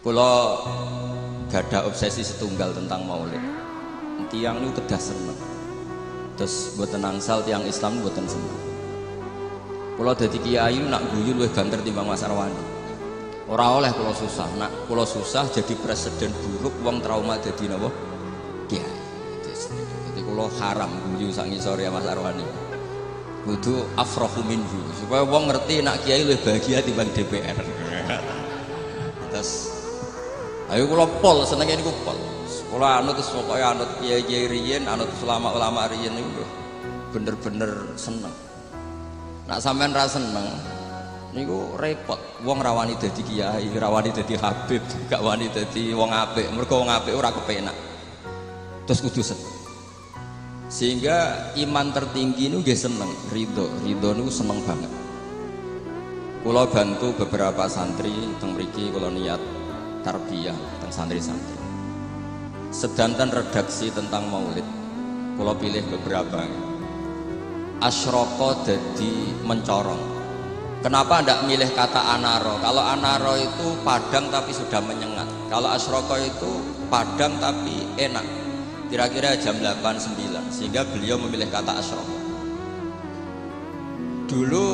Kula gadah obsesi setunggal tentang maulid. Tiang niku kedah seneng. Terus mboten angsal tiang Islam mboten seneng. Kula dadi kiai nak guyu luwih banter timbang Mas Arwani. Ora oleh kula susah, nak kula susah jadi presiden buruk wong trauma dadi napa? Kiai. Jadi kula haram guyu sak ngisor ya Mas Arwani. Kudu afrahu minhu supaya wong ngerti nak kiai luwih bahagia timbang DPR. Terus ayo kula pol senenge niku pol. Kula anut terus pokoke anut kiai-kiai riyen, anut ulama-ulama riyen niku bener-bener seneng. Nak sampean ra seneng niku repot. Wong ra wani dadi kiai, ra wani dadi habib, gak wani dadi wong apik. Mergo wong apik ora kepenak. Terus kudu seneng. Sehingga iman tertinggi niku nggih seneng, ridho. Ridho niku seneng banget. Kula bantu beberapa santri teng mriki kula niat tarbiyah teng santri-santri. Sedanten redaksi tentang maulid. Kula pilih beberapa. Asyroko dadi mencorong. Kenapa ndak milih kata anaro? Kalau anaro itu padang tapi sudah menyengat. Kalau asyroko itu padang tapi enak. Kira-kira jam 8-9. Sehingga beliau memilih kata asyroko. Dulu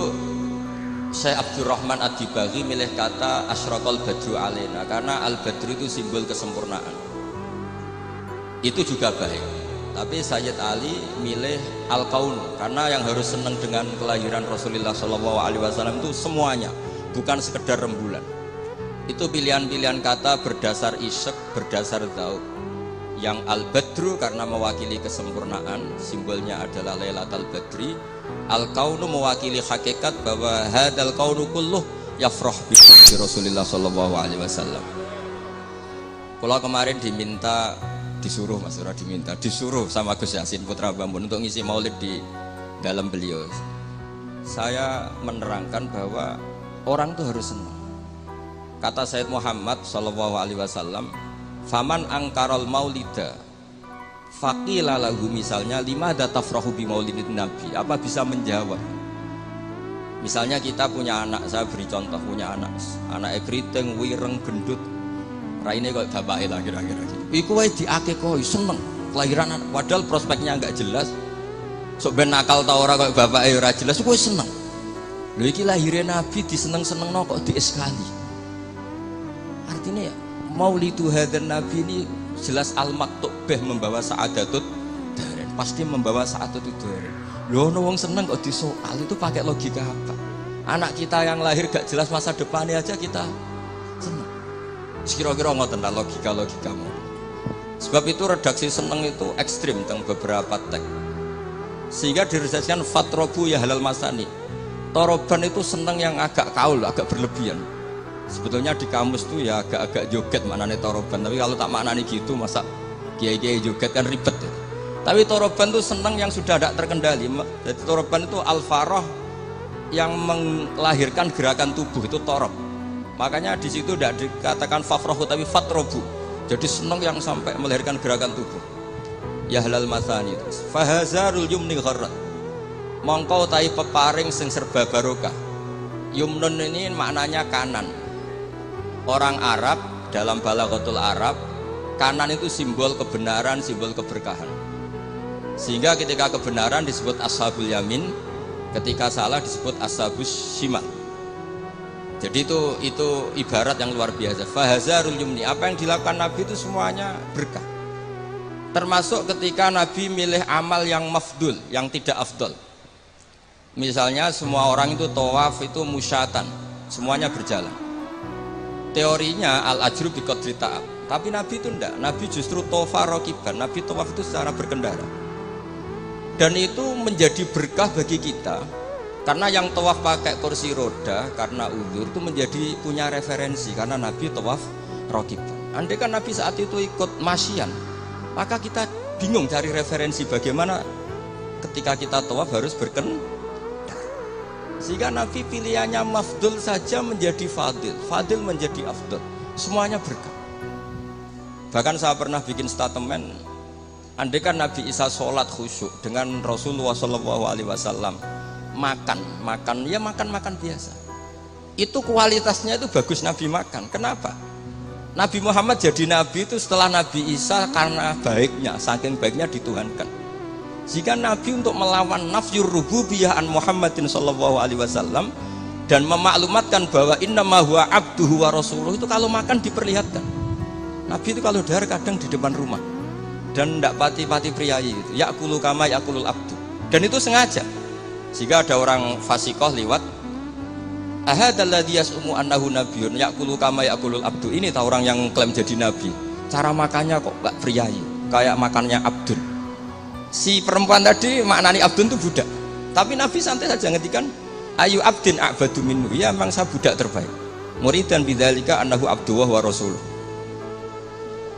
Syekh Abdurrahman Ad-Dibaghi milih kata asyraqal badru alaina karena al-badru itu simbol kesempurnaan. Itu juga baik. Tapi Sayyid Ali milih al-kaun karena yang harus senang dengan kelahiran Rasulullah SAW itu semuanya, bukan sekedar rembulan. Itu pilihan-pilihan kata berdasar isyq, berdasar dzauq. Yang al-badru karena mewakili kesempurnaan, simbolnya adalah Lailatul Badri. Al-kaunu mewakili hakikat bahwa hadal kaunu kulluh yafrah bi Rasulullah sallallahu alaihi wasallam. Kalau kemarin disuruh sama Gus Yasin Putra Bambun untuk ngisi maulid di dalam beliau. Saya menerangkan bahwa orang itu harus senang. Kata Sayyid Muhammad sallallahu alaihi wasallam, "Faman angkaral maulida faqila lahu," misalnya, "limada tafrahu bi maulidin nabi?" Apa bisa menjawab? Misalnya kita punya anak, saya beri contoh, punya anak keriting, wireng, gendut, raine kok bapake lah kira-kira gitu. Iku wae diakekoi seneng kelahiran anak, padahal prospeknya enggak jelas. Sok ben nakal ta ora kok bapake ora jelas, kowe seneng. Lho iki lahire nabi diseneng-senengno kok dieskali. Artinya ya, maulidu hadan nabi ini jelas al-maktub membawa sa'adatut daren, pasti membawa sa'adatut daren. Loh, wong seneng kok disoal, itu pakai logika apa? Anak kita yang lahir gak jelas masa depannya aja kita seneng. Kira-kira ngoten lah logika-logikamu. Sebab itu redaksi seneng itu ekstrim tentang beberapa teks. Sehingga diredaksikan fatrobu ya halal masani. Toroban itu seneng yang agak kaul, agak berlebihan. Sebetulnya di kamus tuh ya agak-agak joget maknanya toroban, tapi kalau tak maknanya gitu masa kiai-kiai joget kan ribet ya. Tapi toroban tuh seneng yang sudah tidak terkendali. Jadi toroban itu al-faroh yang melahirkan gerakan tubuh, itu torob. Makanya di situ tidak dikatakan fafrohu tapi fatrobu. Jadi seneng yang sampai melahirkan gerakan tubuh. Ya halal masani terus. Fahazarul yumni gharrat. Mongkau tai peparing sing serba barokah. Yumnun ini maknanya kanan. Orang Arab dalam balaghatul Arab, kanan itu simbol kebenaran, simbol keberkahan. Sehingga ketika kebenaran disebut ashabul yamin, ketika salah disebut ashabus shimal. Jadi itu ibarat yang luar biasa. Fahazarul yumni, apa yang dilakukan Nabi itu semuanya berkah. Termasuk ketika Nabi milih amal yang mafdul, yang tidak afdol. Misalnya semua orang itu tawaf itu musyatan, semuanya berjalan. Teorinya al-ajru bi qadri ta'ab. Tapi Nabi itu enggak. Nabi justru tawafa raqiban. Nabi tawaf itu secara berkendara. Dan itu menjadi berkah bagi kita. Karena yang tawaf pakai kursi roda karena uzur itu menjadi punya referensi karena Nabi tawaf raqiban. Andai kan Nabi saat itu ikut masyian, maka kita bingung cari referensi bagaimana ketika kita tawaf harus berkendara. Sehingga Nabi pilihannya mafdul saja menjadi fadil, fadil menjadi afdol, semuanya berkah. Bahkan saya pernah bikin statement, andai kan Nabi Isa sholat khusyuk dengan Rasulullah SAW makan biasa, itu kualitasnya itu bagus Nabi makan. Kenapa? Nabi Muhammad jadi nabi itu setelah Nabi Isa karena baiknya, saking baiknya dituhankan. Jika Nabi untuk melawan nafyur rububiyah an Muhammadin sallallahu alaihi wasallam dan memaklumatkan bahwa innama huwa abduhu wa rasuluh, itu kalau makan diperlihatkan. Nabi itu kalau dahar kadang di depan rumah dan tidak pati-pati priayi itu, yakulu kama yakulul abdu, dan itu sengaja. Jika ada orang fasikoh liwat, ahadalladzi yas'umu annahu nabiyyun yakulu kama yakulul abdu, ini tahu orang yang klaim jadi nabi, cara makannya kok gak priayi, kayak makannya abdun. Si perempuan tadi maknani abdun itu budak, tapi Nabi santai saja ngetikan ayu abdin a'badu minhu, ya memang saya budak terbaik, muridan bidzalika annahu abduhu wa rasuluh.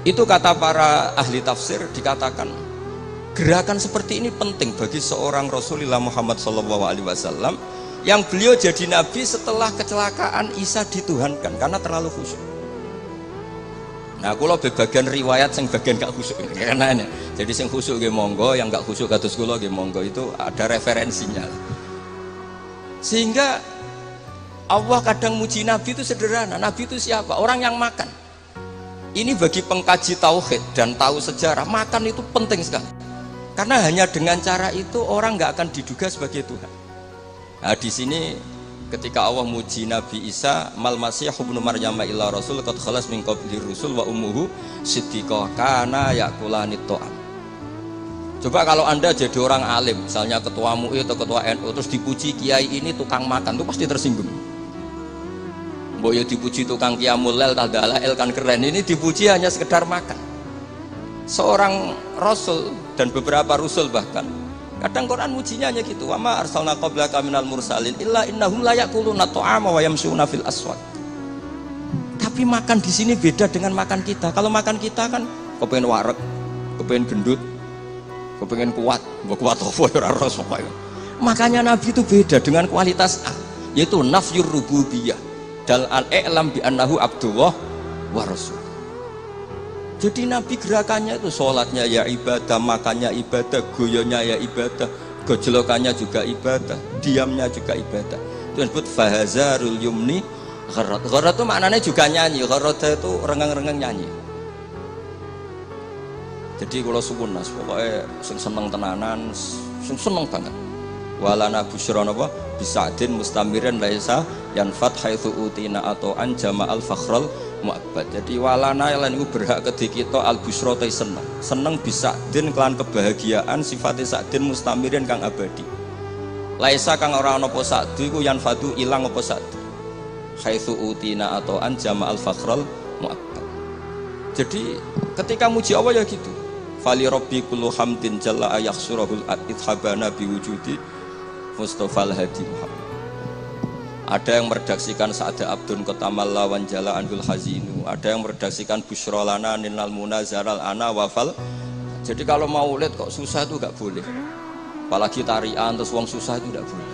Itu kata para ahli tafsir, dikatakan gerakan seperti ini penting bagi seorang Rasulullah Muhammad SAW yang beliau jadi nabi setelah kecelakaan Isa dituhankan karena terlalu khusyuk. Nah, kalau bagian riwayat yang bagian gak khusyuk ini karena ini. Jadi yang khusyuk nggih monggo, yang gak khusyuk kados kula nggih monggo, itu ada referensinya. Sehingga Allah kadang muji nabi itu sederhana. Nabi itu siapa? Orang yang makan. Ini bagi pengkaji tauhid dan tahu sejarah, makan itu penting sekali. Karena hanya dengan cara itu orang nggak akan diduga sebagai Tuhan. Nah, di sini ketika Allah muji Nabi Isa, mal masih ibnu Maryam illa rasul qad khalas min qabli rusul wa ummuhu siddiqah kana yakulani ta'am. Coba kalau Anda jadi orang alim, misalnya ketua MUI atau ketua NU, terus dipuji kiai ini tukang makan, itu pasti tersinggung. Mbok ya dipuji tukang qiyamul lail tadalail kan keren, ini dipuji hanya sekedar makan. Seorang rasul dan beberapa rasul bahkan kadang Quran mujinya hanya gitu, wa ma arsalna qablaka minal mursalin illa innahum la yaquluna ta'ama wa yamshuna fil aswaq. Tapi makan di sini beda dengan makan kita. Kalau makan kita kan kepengen wareg, kepengen gendut, kepengen kuat, mbok kuat apa ya ora ros pokoke. Makanya Nabi itu beda dengan kualitas A, yaitu nafyur rububiyah dal al-i'lam bi annahu abdullah wa rasul. Jadi Nabi gerakannya itu sholatnya ya ibadah, makannya ibadah, goyonya ya ibadah, gojlokannya juga ibadah, diamnya juga ibadah. Itu disebut fahazarul yumni gharat. Gharat itu maknanya juga nyanyi, gharat itu rengeng-rengeng nyanyi. Jadi kalau suwun nas, pokoknya seneng tenanan, seneng banget. Walana busyra napa bisadin mustamirin laisa yanfat haitsu utina atau an jama'al fakhral mu'abbad. Jadi walana lan iku berhak kedhi kita al busyra ta seneng bisa din kelan kebahagiaan sifate sakdin mustamirin kang abadi. Laisa kang ora ana apa sakdu iku yanfatu ilang apa sakdu. Haitsu utina atau an jama'al fakhral mu'abbad. Jadi ketika muji Allah ya gitu. Fali rabbi kullu hamdin jalla ayakhsurul ithabana biwujudi Mustafa al-Hadi Muhammad. Ada yang meredaksikan Sa'ada Abdun Kotamalla Wanjala Andul Hazinu, ada yang meredaksikan Busyra Lana Ninal Munazaral Ana Wafal. Jadi kalau mau lihat kok susah itu gak boleh, apalagi tarian terus wong susah itu gak boleh.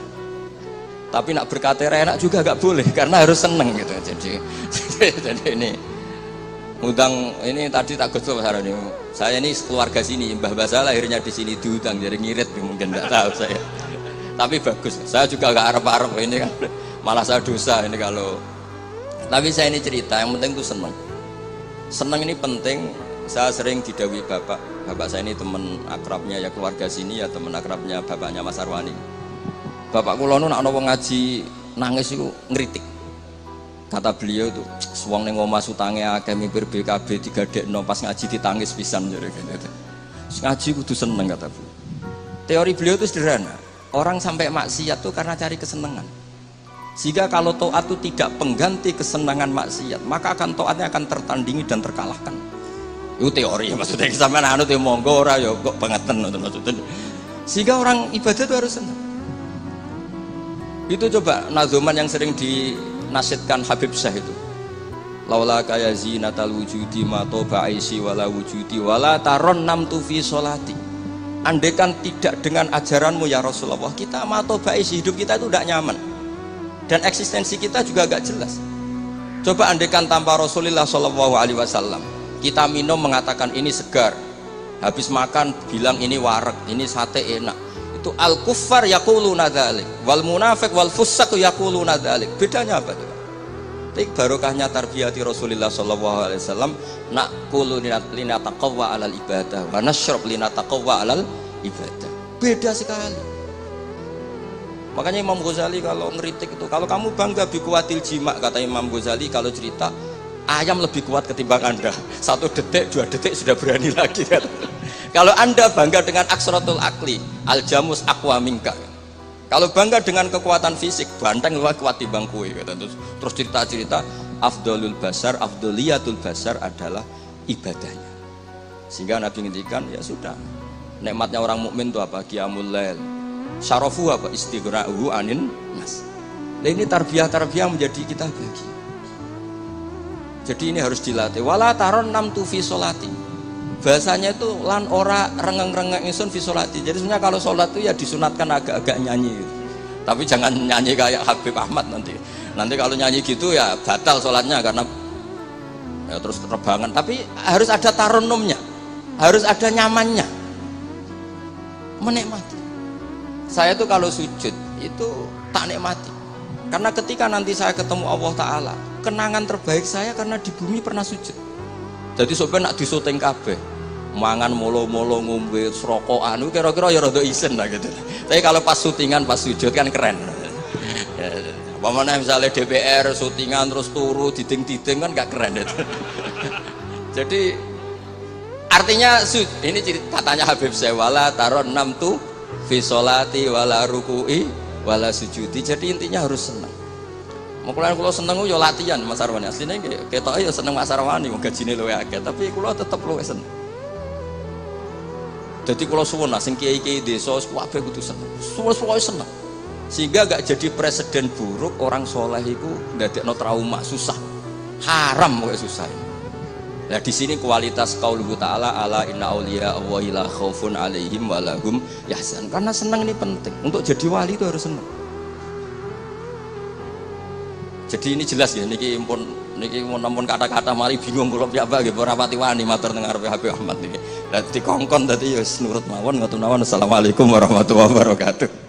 Tapi nak berkatera enak juga gak boleh karena harus seneng gitu. Jadi ini udang ini tadi tak gosok ini. Saya ini keluarga sini, Mbah Basah lahirnya di sini diutang, jadi ngirit mungkin nggak tahu saya. Tapi bagus, saya juga gak harap-harap ini kan, malah saya dosa ini kalau. Tapi saya ini cerita, yang penting itu seneng. Seneng ini penting. Saya sering didhawuhi bapak saya ini teman akrabnya ya keluarga sini ya, teman akrabnya bapaknya Mas Arwani. Bapak kula nu nak ana wong ngaji nangis itu ngritik. Kata beliau itu, wong ning omah utange akeh mipir BKB digadekno pas ngaji ditangis pisan jare gitu. Ngaji kudu seneng kata beliau. Teori beliau itu sederhana. Orang sampai maksiat itu karena cari kesenangan. Sehingga kalau taat itu tidak pengganti kesenangan maksiat, maka taatnya akan tertandingi dan terkalahkan. Itu teori maksudnya, sampai anu teh monggo ora ya kok bangeten maksudnya. Sehingga orang ibadah itu harus senang. Itu coba nazuman yang sering dinasidkan Habib Syekh itu. Laula kaya zinatal wujudi ma toba aisi wala wujudi wala taron namtu fi sholati. Andaikan tidak dengan ajaranmu ya Rasulullah, kita matobais hidup kita itu tidak nyaman dan eksistensi kita juga agak jelas. Coba andaikan tanpa Rasulullah SAW, kita minum mengatakan ini segar, habis makan bilang ini wareg, ini sate enak. Itu al-kuffar yaquluna dzalik, wal munafiq wal fusaq yaquluna dzalik. Bedanya apa tuh? metik barokahnya tarbiyati Rasulullah sallallahu alaihi wasallam, naqulu linataqawwa alal ibadah wa nasyrab linataqawwa alal ibadah. Beda sekali. Makanya Imam Ghazali kalau ngeritik itu, kalau kamu bangga bi kuatil jima, kata Imam Ghazali kalau cerita ayam lebih kuat ketimbang Anda. 1 detik, 2 detik sudah berani lagi kan. Kalau Anda bangga dengan aksratul akli, al jamus aqwa minka. Kalau bangga dengan kekuatan fisik, banteng lebih kuat timbang kue. Terus cerita-cerita afdalul basar, afdaliyatul basar adalah ibadahnya. Sehingga Nabi ngendikan, ya sudah. Nikmatnya orang mukmin itu apa? Qiyamul lail. Syarafu apa? Istighra'uhu anin nas. Nah, ini tarbiyah-tarbiyah menjadi kita bagi. Jadi ini harus dilatih. Wala taron nam tu fi sholati. Bahasanya itu lan ora rengeng-rengeng ingsun fi sholati. Jadi sebenarnya kalau sholat itu ya disunatkan agak-agak nyanyi. Tapi jangan nyanyi kayak Habib Ahmad nanti. Nanti kalau nyanyi gitu ya batal sholatnya karena ya terus terbangan. Tapi harus ada taronumnya, harus ada nyamannya. Menikmati. Saya tuh kalau sujud itu tak nikmati. Karena ketika nanti saya ketemu Allah Ta'ala, kenangan terbaik saya karena di bumi pernah sujud. Jadi sebenarnya nak disuting kabeh, mangan molo-molo ngombe serokokan, kira-kira ya rada isen lah gitu. Tapi kalau pas syutingan, pas sujud kan keren. Apa mana misalnya DPR syutingan terus turu diding-diding kan gak keren itu. Jadi artinya ini katanya Habib saya wala taron nam tu fi sholati wala ruku'i wala sujudi. Jadi intinya harus senang. Mungkin kalau seneng yo latihan Mas Arwani. Aslinya ketoke yo seneng Mas Arwani, gajine luwih akeh, tapi kula tetep luwih seneng. Jadi kalau suwun sing kiai-kiai desa kabeh kudu seneng. Suwe-suwe seneng. Sehingga gak jadi presiden buruk orang soleh iku ndadekno trauma susah. Haram kok susah. Nah di sini kualitas qauluhu ta'ala ala inna auliya Allahi la khaufun alaihim wa lahum yahzan. Karena seneng ini penting. Untuk jadi wali itu harus seneng. Jadi ini jelas ya, niki mun kata-kata mari bingung kula piyambak nggih ora pati wani matur teng ngarepe Habib Ahmad niki. Lah dikongkon dadi ya nurut mawon ngoten mawon. Assalamualaikum warahmatullahi wabarakatuh.